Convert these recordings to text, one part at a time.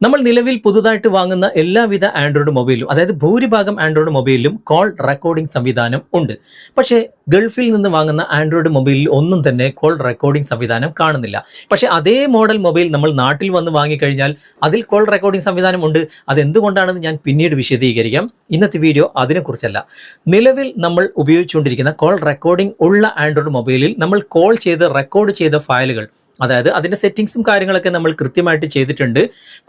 നമ്മൾ നിലവിൽ പുതുതായിട്ട് വാങ്ങുന്ന എല്ലാവിധ ആൻഡ്രോയിഡ് മൊബൈലും അതായത് ഭൂരിഭാഗം ആൻഡ്രോയിഡ് മൊബൈലിലും കോൾ റെക്കോർഡിംഗ് സംവിധാനം ഉണ്ട്. പക്ഷേ ഗൾഫിൽ നിന്ന് വാങ്ങുന്ന ആൻഡ്രോയിഡ് മൊബൈലിൽ ഒന്നും തന്നെ കോൾ റെക്കോർഡിംഗ് സംവിധാനം കാണുന്നില്ല. പക്ഷേ അതേ മോഡൽ മൊബൈൽ നമ്മൾ നാട്ടിൽ വന്ന് വാങ്ങിക്കഴിഞ്ഞാൽ അതിൽ കോൾ റെക്കോർഡിംഗ് സംവിധാനം ഉണ്ട്. അതെന്തുകൊണ്ടാണെന്ന് ഞാൻ പിന്നീട് വിശദീകരിക്കാം. ഇന്നത്തെ വീഡിയോ അതിനെക്കുറിച്ചല്ല. നിലവിൽ നമ്മൾ ഉപയോഗിച്ചുകൊണ്ടിരിക്കുന്ന കോൾ റെക്കോർഡിംഗ് ഉള്ള ആൻഡ്രോയിഡ് മൊബൈലിൽ നമ്മൾ കോൾ ചെയ്ത് റെക്കോർഡ് ചെയ്ത ഫയലുകൾ, അതായത് അതിൻ്റെ സെറ്റിങ്സും കാര്യങ്ങളൊക്കെ നമ്മൾ കൃത്യമായിട്ട് ചെയ്തിട്ടുണ്ട്.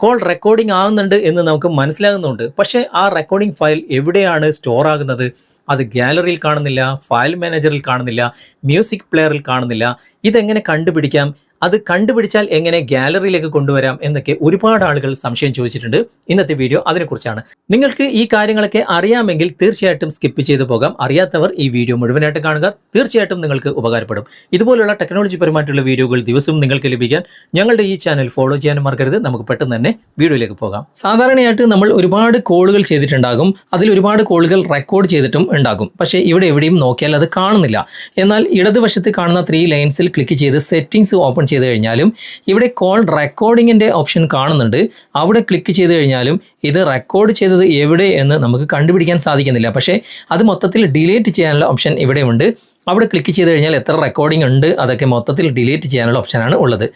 കോൾ റെക്കോർഡിംഗ് ആകുന്നുണ്ട് എന്ന് നമുക്ക് മനസ്സിലാകുന്നുണ്ട്. പക്ഷേ ആ റെക്കോർഡിംഗ് ഫയൽ എവിടെയാണ് സ്റ്റോർ ആകുന്നത്? അത് ഗാലറിയിൽ കാണുന്നില്ല, ഫയൽ മാനേജറിൽ കാണുന്നില്ല, മ്യൂസിക് പ്ലെയറിൽ കാണുന്നില്ല. ഇതെങ്ങനെ കണ്ടുപിടിക്കാം? അത് കണ്ടുപിടിച്ചാൽ എങ്ങനെ ഗാലറിയിലേക്ക് കൊണ്ടുവരാം എന്നൊക്കെ ഒരുപാട് ആളുകൾ സംശയം ചോദിച്ചിട്ടുണ്ട്. ഇന്നത്തെ വീഡിയോ അതിനെക്കുറിച്ചാണ്. നിങ്ങൾക്ക് ഈ കാര്യങ്ങളൊക്കെ അറിയാമെങ്കിൽ തീർച്ചയായിട്ടും സ്കിപ്പ് ചെയ്തു പോകാം. അറിയാത്തവർ ഈ വീഡിയോ മുഴുവനായിട്ട് കാണുക. തീർച്ചയായിട്ടും നിങ്ങൾക്ക് ഉപകാരപ്പെടും. ഇതുപോലുള്ള ടെക്നോളജി പരമായിട്ടുള്ള വീഡിയോകൾ ദിവസവും നിങ്ങൾക്ക് ലഭിക്കാൻ ഞങ്ങളുടെ ഈ ചാനൽ ഫോളോ ചെയ്യാനും മറക്കരുത്. നമുക്ക് പെട്ടെന്ന് തന്നെ വീഡിയോയിലേക്ക് പോകാം. സാധാരണയായിട്ട് നമ്മൾ ഒരുപാട് കോളുകൾ ചെയ്തിട്ടുണ്ടാകും. അതിൽ ഒരുപാട് കോളുകൾ റെക്കോർഡ് ചെയ്തിട്ടും ഉണ്ടാകും. പക്ഷേ ഇവിടെ എവിടെയും നോക്കിയാൽ അത് കാണുന്നില്ല. എന്നാൽ ഇടതുവശത്ത് കാണുന്ന 3 ലൈൻസിൽ ക്ലിക്ക് ചെയ്ത് സെറ്റിംഗ്സ് ഓപ്പൺ ചെയ്ത് കഴിഞ്ഞാലും ഇവിടെ കോൾ റെക്കോർഡിങ്ങിൻ്റെ ഓപ്ഷൻ കാണുന്നുണ്ട്. അവിടെ ക്ലിക്ക് ചെയ്ത് കഴിഞ്ഞാലും ഇത് റെക്കോർഡ് ചെയ്തത് എവിടെ എന്ന് നമുക്ക് കണ്ടുപിടിക്കാൻ സാധിക്കുന്നില്ല. പക്ഷേ അത് മൊത്തത്തിൽ ഡിലീറ്റ് ചെയ്യാനുള്ള ഓപ്ഷൻ ഇവിടെ ഉണ്ട്. അവിടെ ക്ലിക്ക് ചെയ്ത് കഴിഞ്ഞാൽ എത്ര റെക്കോർഡിംഗ് ഉണ്ട് അതൊക്കെ മൊത്തത്തിൽ ഡിലീറ്റ് ചെയ്യാനുള്ള ഓപ്ഷനാണ് ഉള്ളത്.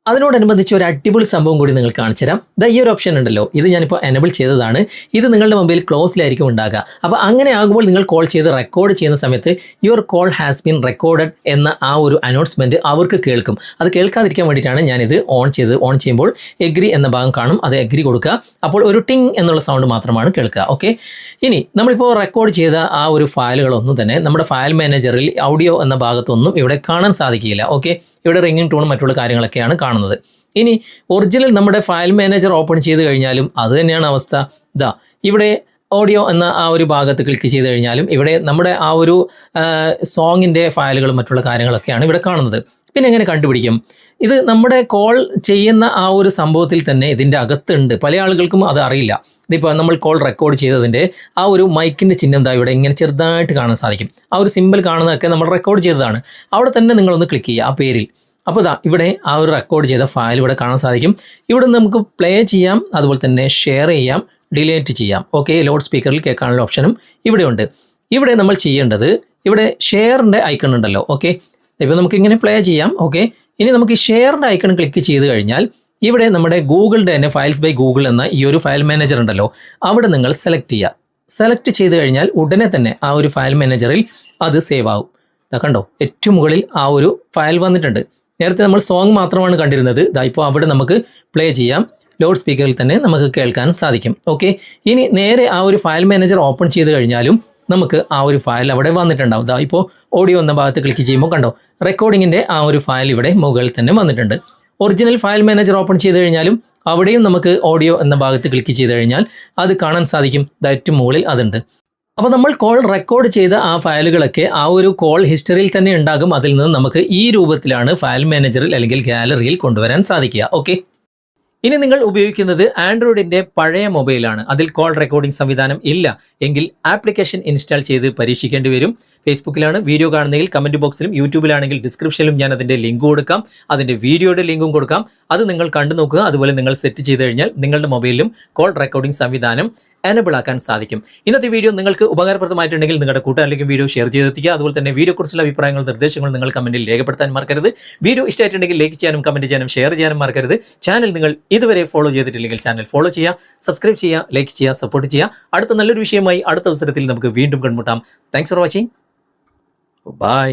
അതിനോടനുബന്ധിച്ച് ഒരു അടിപൊളി സംഭവം കൂടി നിങ്ങൾ കാണിച്ചു തരാം. ഈ ഒരു ഓപ്ഷൻ ഉണ്ടല്ലോ, ഇത് ഞാനിപ്പോൾ എനേബിൾ ചെയ്തതാണ്. ഇത് നിങ്ങളുടെ മൊബൈൽ ക്ലോസിലായിരിക്കും ഉണ്ടാകുക. അപ്പോൾ അങ്ങനെ ആകുമ്പോൾ നിങ്ങൾ കോൾ ചെയ്ത് റെക്കോർഡ് ചെയ്യുന്ന സമയത്ത് your call has been recorded എന്ന ആ ഒരു അനൗൺസ്മെൻറ്റ് അവർക്ക് കേൾക്കും. അത് കേൾക്കാതിരിക്കാൻ വേണ്ടിയിട്ടാണ് ഞാനിത് ഓൺ ചെയ്തത്. ഓൺ ചെയ്യുമ്പോൾ എഗ്രി എന്ന ഭാഗം കാണും. അത് എഗ്രി കൊടുക്കുക. അപ്പോൾ ഒരു ടിങ് എന്നുള്ള സൗണ്ട് മാത്രമാണ് കേൾക്കുക. ഓക്കെ, ഇനി നമ്മളിപ്പോൾ റെക്കോർഡ് ചെയ്ത ആ ഒരു ഫയലുകളൊന്നും തന്നെ നമ്മുടെ ഫയൽ മാനേജറിൽ ഓഡിയോ എന്ന ഭാഗത്തൊന്നും ഇവിടെ കാണാൻ സാധിക്കില്ല. ഓക്കെ, ഇവിടെ റിംഗിങ് ടൂണും മറ്റുള്ള കാര്യങ്ങളൊക്കെയാണ് കാണുന്നത്. ഇനി ഒറിജിനൽ നമ്മുടെ ഫയൽ മാനേജർ ഓപ്പൺ ചെയ്ത് കഴിഞ്ഞാലും അത് തന്നെയാണ് അവസ്ഥ. ഇവിടെ ഓഡിയോ എന്ന ആ ഒരു ഭാഗത്ത് ക്ലിക്ക് ചെയ്ത് കഴിഞ്ഞാലും ഇവിടെ നമ്മുടെ ആ ഒരു സോങ്ങിൻ്റെ ഫയലുകളും മറ്റുള്ള കാര്യങ്ങളൊക്കെയാണ് ഇവിടെ കാണുന്നത്. പിന്നെ എങ്ങനെ കണ്ടുപിടിക്കും? ഇത് നമ്മുടെ കോൾ ചെയ്യുന്ന ആ ഒരു സംഭവത്തിൽ തന്നെ ഇതിൻ്റെ അകത്തുണ്ട്. പല ആളുകൾക്കും അത് അറിയില്ല. ഇതിപ്പോൾ നമ്മൾ കോൾ റെക്കോർഡ് ചെയ്തതിൻ്റെ ആ ഒരു മൈക്കിൻ്റെ ചിഹ്നം ഇവിടെ ഇങ്ങനെ ചെറുതായിട്ട് കാണാൻ സാധിക്കും. ആ ഒരു സിമ്പിൾ കാണുന്നതൊക്കെ നമ്മൾ റെക്കോർഡ് ചെയ്തതാണ്. അവിടെ തന്നെ നിങ്ങളൊന്ന് ക്ലിക്ക് ചെയ്യുക ആ പേരിൽ. അപ്പോൾ ഇവിടെ ആ ഒരു റെക്കോർഡ് ചെയ്ത ഫയൽ ഇവിടെ കാണാൻ സാധിക്കും. ഇവിടെ നമുക്ക് പ്ലേ ചെയ്യാം, അതുപോലെ തന്നെ ഷെയർ ചെയ്യാം, ഡിലീറ്റ് ചെയ്യാം. ഓക്കെ, ലൗഡ് സ്പീക്കറിൽ കേൾക്കാനുള്ള ഓപ്ഷനും ഇവിടെ ഉണ്ട്. ഇവിടെ നമ്മൾ ചെയ്യേണ്ടത് ഇവിടെ ഷെയറിൻ്റെ ഐക്കൺ ഉണ്ടല്ലോ. ഓക്കെ, ഇപ്പോൾ നമുക്കിങ്ങനെ പ്ലേ ചെയ്യാം. ഓക്കെ, ഇനി നമുക്ക് ഈ ഷെയറിൻ്റെ ഐക്കൺ ക്ലിക്ക് ചെയ്ത് കഴിഞ്ഞാൽ ഇവിടെ നമ്മുടെ ഗൂഗിളിൻ്റെ തന്നെ ഫയൽസ് ബൈ ഗൂഗിൾ എന്ന ഈ ഒരു ഫയൽ മാനേജർ ഉണ്ടല്ലോ, അവിടെ നിങ്ങൾ സെലക്ട് ചെയ്യുക. സെലക്ട് ചെയ്ത് കഴിഞ്ഞാൽ ഉടനെ തന്നെ ആ ഒരു ഫയൽ മാനേജറിൽ അത് സേവ് ആവും. കണ്ടോ, ഏറ്റവും മുകളിൽ ആ ഒരു ഫയൽ വന്നിട്ടുണ്ട്. നേരത്തെ നമ്മൾ സോങ് മാത്രമാണ് കണ്ടിരുന്നത്. ഇപ്പോൾ അവിടെ നമുക്ക് പ്ലേ ചെയ്യാം. ലൗഡ് സ്പീക്കറിൽ തന്നെ നമുക്ക് കേൾക്കാൻ സാധിക്കും. ഓക്കെ, ഇനി നേരെ ആ ഒരു ഫയൽ മാനേജർ ഓപ്പൺ ചെയ്ത് കഴിഞ്ഞാലും നമുക്ക് ആ ഒരു ഫയൽ അവിടെ വന്നിട്ടുണ്ടാവും. ഇപ്പോൾ ഓഡിയോ എന്ന ഭാഗത്ത് ക്ലിക്ക് ചെയ്യുമ്പോൾ കണ്ടോ, റെക്കോർഡിങ്ങിൻ്റെ ആ ഒരു ഫയൽ ഇവിടെ മുകളിൽ തന്നെ വന്നിട്ടുണ്ട്. ഒറിജിനൽ ഫയൽ മാനേജർ ഓപ്പൺ ചെയ്ത് കഴിഞ്ഞാലും അവിടെയും നമുക്ക് ഓഡിയോ എന്ന ഭാഗത്ത് ക്ലിക്ക് ചെയ്ത് കഴിഞ്ഞാൽ അത് കാണാൻ സാധിക്കും. ഏറ്റവും മുകളിൽ അതുണ്ട്. അപ്പോൾ നമ്മൾ കോൾ റെക്കോർഡ് ചെയ്ത ആ ഫയലുകളൊക്കെ ആ ഒരു കോൾ ഹിസ്റ്ററിയിൽ തന്നെ ഉണ്ടാകും. അതിൽ നിന്ന് നമുക്ക് ഈ രൂപത്തിലാണ് ഫയൽ മാനേജറിൽ അല്ലെങ്കിൽ ഗാലറിയിൽ കൊണ്ടുവരാൻ സാധിക്കുക. ഓക്കെ, ഇനി നിങ്ങൾ ഉപയോഗിക്കുന്നത് ആൻഡ്രോയിഡിൻ്റെ പഴയ മൊബൈലാണ്. അതിൽ കോൾ റെക്കോർഡിംഗ് സംവിധാനം ഇല്ല എങ്കിൽ ആപ്ലിക്കേഷൻ ഇൻസ്റ്റാൾ ചെയ്ത് പരീക്ഷിക്കേണ്ടി വരും. ഫേസ്ബുക്കിലാണ് വീഡിയോ കാണുന്നതെങ്കിൽ കമൻറ്റ് ബോക്സിലും യൂട്യൂബിലാണെങ്കിൽ ഡിസ്ക്രിപ്ഷനിലും ഞാൻ അതിൻ്റെ ലിങ്ക് കൊടുക്കാം, അതിൻ്റെ വീഡിയോയുടെ ലിങ്കും കൊടുക്കാം. അത് നിങ്ങൾ കണ്ടു നോക്കുക. അതുപോലെ നിങ്ങൾ സെറ്റ് ചെയ്ത് കഴിഞ്ഞാൽ നിങ്ങളുടെ മൊബൈലിലും കോൾ റെക്കോർഡിംഗ് സംവിധാനം എനേബിൾ ആക്കാൻ സാധിക്കും. ഇന്നത്തെ വീഡിയോ നിങ്ങൾക്ക് ഉപകാരപ്രദമായിട്ടുണ്ടെങ്കിൽ നിങ്ങളുടെ കൂട്ടുകാരിലേക്ക് വീഡിയോ ഷെയർ ചെയ്തെത്തിക്കുക. അതുപോലെ തന്നെ വീഡിയോയെക്കുറിച്ചുള്ള അഭിപ്രായങ്ങളും നിർദ്ദേശങ്ങളും നിങ്ങൾ കമൻറ്റിൽ രേഖപ്പെടുത്താൻ മറക്കരുത്. വീഡിയോ ഇഷ്ടമായിട്ടുണ്ടെങ്കിൽ ലൈക്ക് ചെയ്യാനും കമൻറ്റ് ചെയ്യാനും ഷെയർ ചെയ്യാനും മറക്കരുത്. ചാനൽ നിങ്ങൾ ഇതുവരെ ഫോളോ ചെയ്തിട്ടില്ലെങ്കിൽ ചാനൽ ഫോളോ ചെയ്യുക, സബ്സ്ക്രൈബ് ചെയ്യുക, ലൈക്ക് ചെയ്യുക, സപ്പോർട്ട് ചെയ്യുക. അടുത്ത നല്ലൊരു വിഷയമായി അടുത്ത അവസരത്തിൽ നമുക്ക് വീണ്ടും കണ്ടുമുട്ടാം. Thanks for watching. ബൈ.